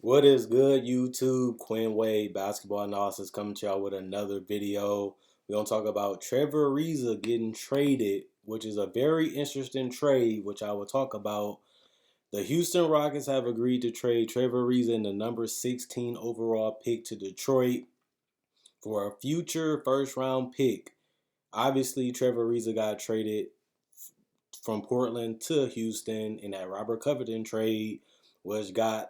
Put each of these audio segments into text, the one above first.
What is good, YouTube? Quinn Wade Basketball Analysis coming to y'all with another video. We're going to talk about Trevor Ariza getting traded, which is a very interesting trade, which I will talk about. The Houston Rockets have agreed to trade Trevor Ariza in the number 16 overall pick to Detroit for a future first-round pick. Obviously, Trevor Ariza got traded from Portland to Houston in that Robert Covington trade, which got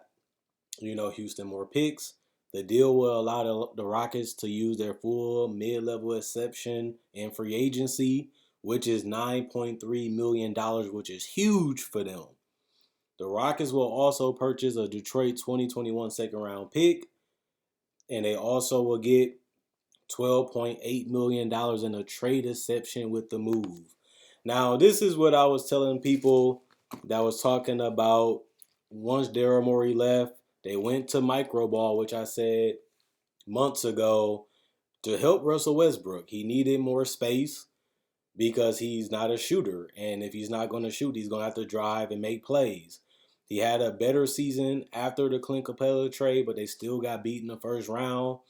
Houston more picks. The deal will allow the Rockets to use their full mid-level exception in free agency, which is $9.3 million, which is huge for them. The Rockets will also purchase a Detroit 2021 second-round pick, and they also will get $12.8 million in a trade exception with the move. Now, this is what I was telling people that was talking about once Daryl Morey left. They went to microball, which I said months ago, to help Russell Westbrook. He needed more space because he's not a shooter. And if he's not going to shoot, he's going to have to drive and make plays. He had a better season after the Clint Capella trade, but they still got beat in the first round.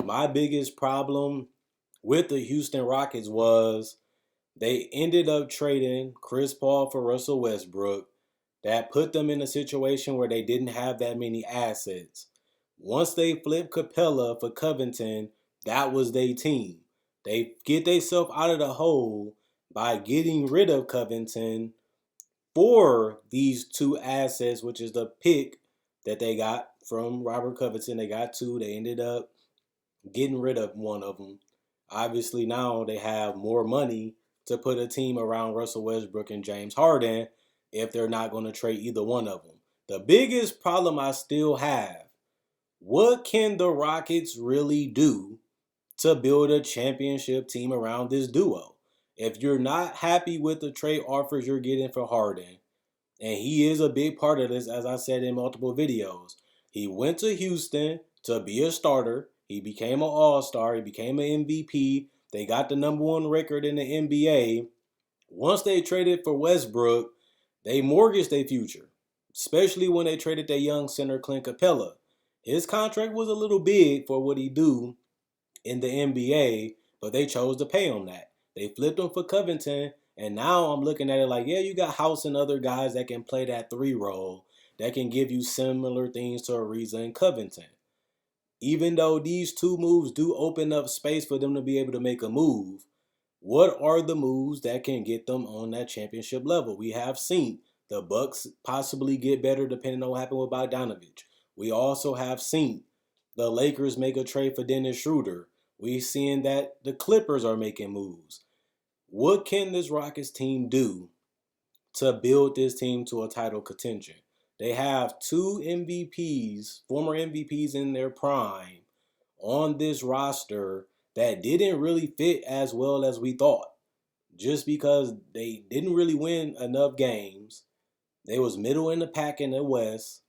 My biggest problem with the Houston Rockets was they ended up trading Chris Paul for Russell Westbrook. That put them in a situation where they didn't have that many assets. Once they flipped Capella for Covington, that was their team. They get themselves out of the hole by getting rid of Covington for these two assets, which is the pick that they got from Robert Covington. They got two. They ended up getting rid of one of them. Obviously, now they have more money to put a team around Russell Westbrook and James Harden if they're not going to trade either one of them. The biggest problem I still have, what can the Rockets really do to build a championship team around this duo? If you're not happy with the trade offers you're getting for Harden, and he is a big part of this, as I said in multiple videos, he went to Houston to be a starter. He became an all-star. He became an MVP. They got the number one record in the NBA. Once they traded for Westbrook, they mortgaged their future, especially when they traded their young center Clint Capella. His contract was a little big for what he do in the NBA, but they chose to pay him that. They flipped him for Covington, and now I'm looking at it like, yeah, you got House and other guys that can play that 3 role that can give you similar things to Ariza and Covington. Even though these two moves do open up space for them to be able to make a move, what are the moves that can get them on that championship level? We have seen the Bucks possibly get better depending on what happened with Bogdanovich. We also have seen the Lakers make a trade for Dennis Schroeder. We've seen that the Clippers are making moves. What can this Rockets team do to build this team to a title contention? They have two MVPs, former MVPs in their prime, on this roster that didn't really fit as well as we thought. Just because they didn't really win enough games. They was middle in the pack in the West.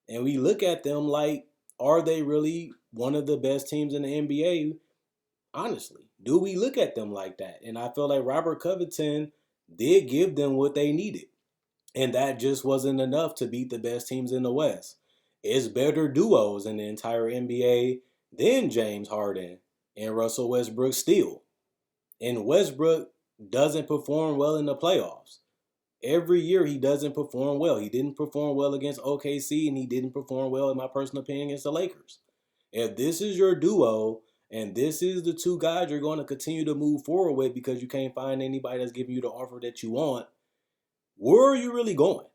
And we look at them like, are they really one of the best teams in the NBA? Honestly, do we look at them like that? And I feel like Robert Covington did give them what they needed. And that just wasn't enough to beat the best teams in the West. It's better duos in the entire NBA than James Harden and Russell Westbrook still. And Westbrook doesn't perform well in the playoffs. Every year he doesn't perform well. He didn't perform well against OKC, and he didn't perform well, in my personal opinion, against the Lakers. If this is your duo, and this is the two guys you're going to continue to move forward with because you can't find anybody that's giving you the offer that you want, where are you really going?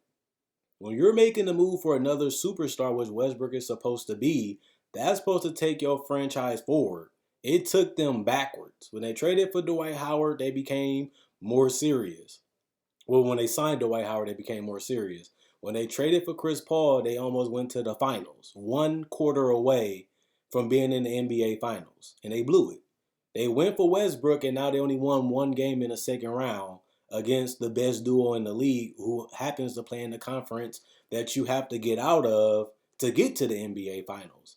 When you're making a move for another superstar, which Westbrook is supposed to be, that's supposed to take your franchise forward. It took them backwards. When they traded for Dwight Howard, they became more serious. Well, when they signed Dwight Howard, they became more serious. When they traded for Chris Paul, they almost went to the finals, 1 quarter away from being in the NBA finals, and they blew it. They went for Westbrook, and now they only won 1 game in the second round against the best duo in the league, who happens to play in the conference that you have to get out of to get to the NBA finals.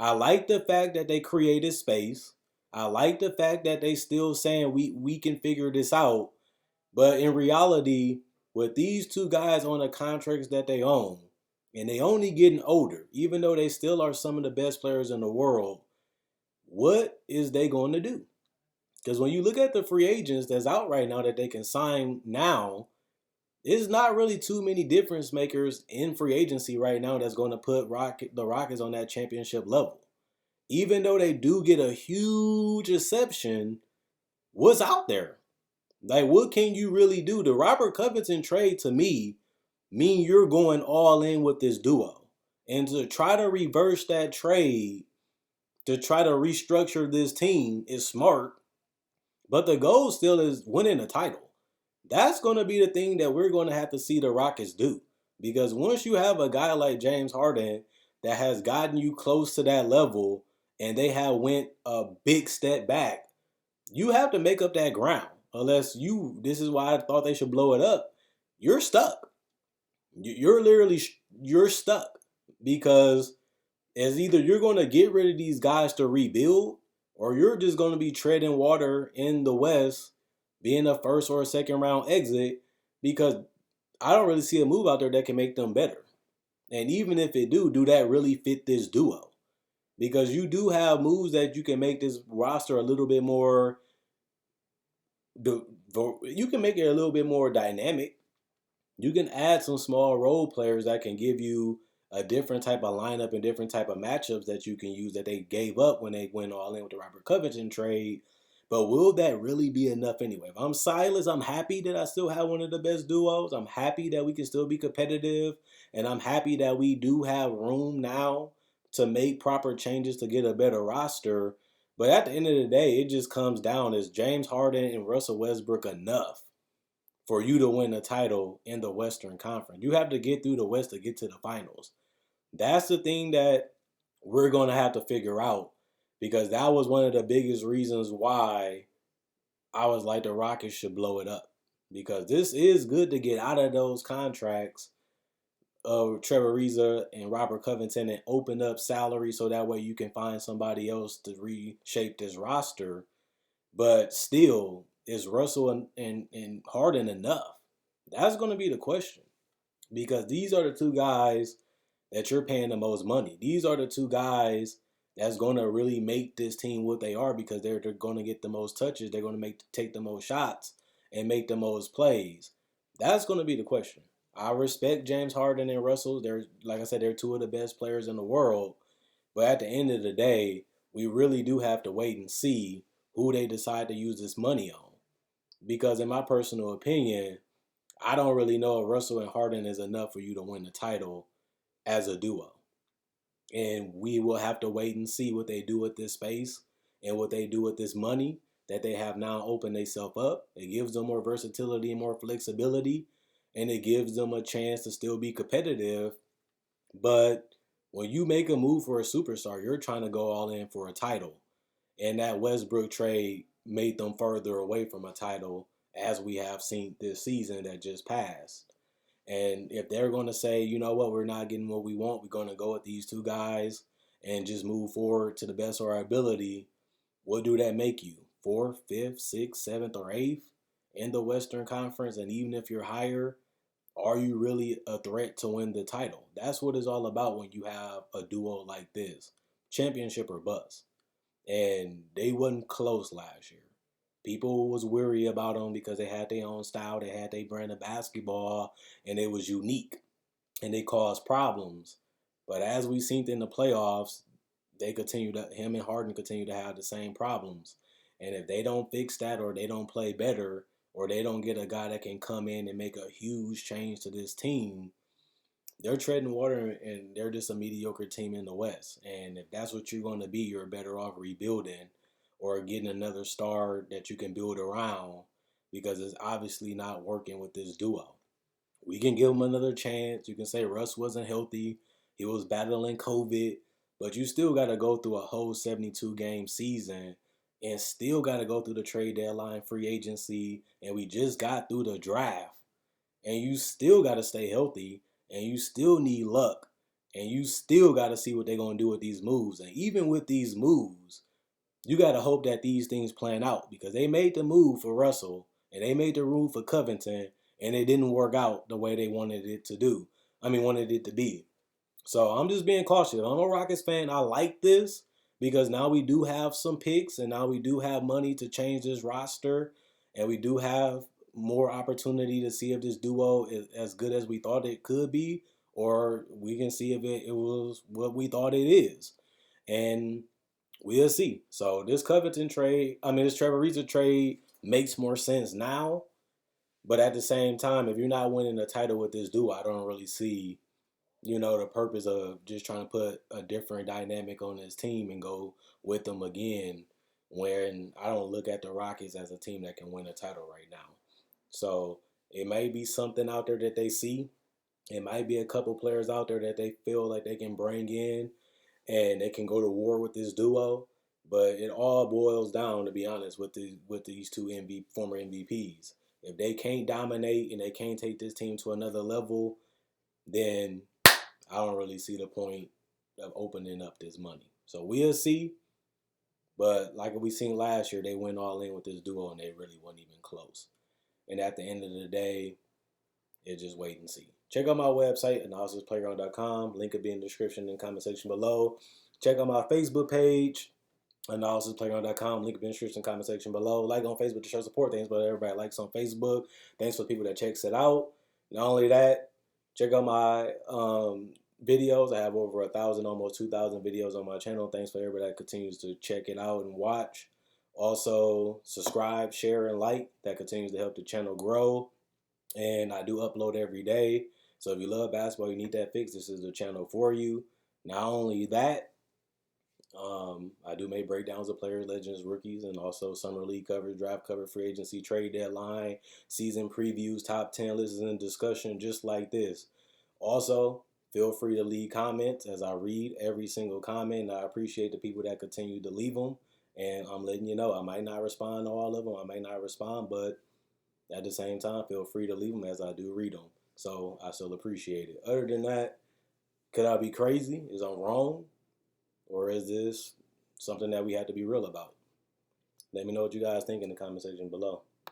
I like the fact that they created space. I like the fact that they still saying we can figure this out. But in reality, with these two guys on the contracts that they own, and they only getting older, even though they still are some of the best players in the world. What is they going to do? Because when you look at the free agents that's out right now that they can sign now, there's not really too many difference makers in free agency right now that's going to put the Rockets on that championship level. Even though they do get a huge exception, what's out there? Like, what can you really do? The Robert Covington trade, to me, mean you're going all in with this duo. And to try to reverse that trade, to try to restructure this team is smart, but the goal still is winning a title. That's going to be the thing that we're going to have to see the Rockets do. Because once you have a guy like James Harden that has gotten you close to that level and they have went a big step back, you have to make up that ground. Unless this is why I thought they should blow it up. You're stuck. You're literally, you're stuck. Because it's either you're going to get rid of these guys to rebuild, or you're just going to be treading water in the West, being a first or a second round exit, because I don't really see a move out there that can make them better. And even if it do that really fit this duo? Because you do have moves that you can make this roster a little bit more, you can make it a little bit more dynamic. You can add some small role players that can give you a different type of lineup and different type of matchups that you can use that they gave up when they went all in with the Robert Covington trade. But will that really be enough anyway? If I'm Silas, I'm happy that I still have one of the best duos. I'm happy that we can still be competitive. And I'm happy that we do have room now to make proper changes to get a better roster. But at the end of the day, it just comes down, is James Harden and Russell Westbrook enough for you to win a title in the Western Conference? You have to get through the West to get to the finals. That's the thing that we're going to have to figure out, because that was one of the biggest reasons why I was like the Rockets should blow it up. Because this is good to get out of those contracts of Trevor Ariza and Robert Covington and open up salary so that way you can find somebody else to reshape this roster. But still, is Russell and Harden enough? That's going to be the question. Because these are the two guys that you're paying the most money. These are the two guys that's going to really make this team what they are, because they're going to get the most touches. They're going to take the most shots and make the most plays. That's going to be the question. I respect James Harden and Russell. They're, like I said, they're two of the best players in the world. But at the end of the day, we really do have to wait and see who they decide to use this money on. Because in my personal opinion, I don't really know if Russell and Harden is enough for you to win the title as a duo. And we will have to wait and see what they do with this space and what they do with this money that they have now opened themselves up. It gives them more versatility and more flexibility, and it gives them a chance to still be competitive. But when you make a move for a superstar, you're trying to go all in for a title. And that Westbrook trade made them further away from a title, as we have seen this season that just passed. And if they're going to say, you know what, we're not getting what we want, we're going to go with these two guys and just move forward to the best of our ability, what do that make you? Fourth, fifth, sixth, seventh, or eighth in the Western Conference? And even if you're higher, are you really a threat to win the title? That's what it's all about when you have a duo like this. Championship or bust. And they wasn't close last year. People was weary about them because they had their own style, they had their brand of basketball, and it was unique, and they caused problems. But as we seen in the playoffs, him and Harden continue to have the same problems. And if they don't fix that, or they don't play better, or they don't get a guy that can come in and make a huge change to this team, they're treading water, and they're just a mediocre team in the West. And if that's what you're going to be, you're better off rebuilding or getting another star that you can build around, because it's obviously not working with this duo. We can give him another chance. You can say Russ wasn't healthy. He was battling COVID. But you still got to go through a whole 72-game season, and still got to go through the trade deadline, free agency, and we just got through the draft. And you still got to stay healthy, and you still need luck, and you still got to see what they're going to do with these moves. And even with these moves, you got to hope that these things plan out, because they made the move for Russell and they made the move for Covington, and it didn't work out the way they wanted it to be. So I'm just being cautious. I'm a Rockets fan. I like this because now we do have some picks and now we do have money to change this roster and we do have more opportunity to see if this duo is as good as we thought it could be, or we can see if it was what we thought it is. And we'll see. So this this Trevor Ariza trade makes more sense now. But at the same time, if you're not winning a title with this duo, I don't really see, the purpose of just trying to put a different dynamic on this team and go with them again. When I don't look at the Rockets as a team that can win a title right now. So it may be something out there that they see. It might be a couple players out there that they feel like they can bring in and they can go to war with this duo. But it all boils down, to be honest, with these two former MVPs. If they can't dominate and they can't take this team to another level, then I don't really see the point of opening up this money. So we'll see. But like we seen last year, they went all in with this duo and they really weren't even close. And at the end of the day, it's just wait and see. Check out my website, analysisplayground.com. Link will be in the description and comment section below. Check out my Facebook page, analysisplayground.com. Link will be in the description and comment section below. Like on Facebook to show support. Thanks for everybody likes on Facebook. Thanks for people that checks it out. Not only that, check out my videos. I have over 1,000, almost 2,000 videos on my channel. Thanks for everybody that continues to check it out and watch. Also, subscribe, share, and like. That continues to help the channel grow. And I do upload every day. So if you love basketball, you need that fix, this is the channel for you. Not only that, I do make breakdowns of players, legends, rookies, and also summer league coverage, draft coverage, free agency, trade deadline, season previews, top 10 lists, and discussion just like this. Also, feel free to leave comments as I read every single comment. I appreciate the people that continue to leave them. And I'm letting you know, I might not respond to all of them. I may not respond, but at the same time, feel free to leave them as I do read them. So I still appreciate it. Other than that, could I be crazy? Is I wrong? Or is this something that we have to be real about? Let me know what you guys think in the comment section below.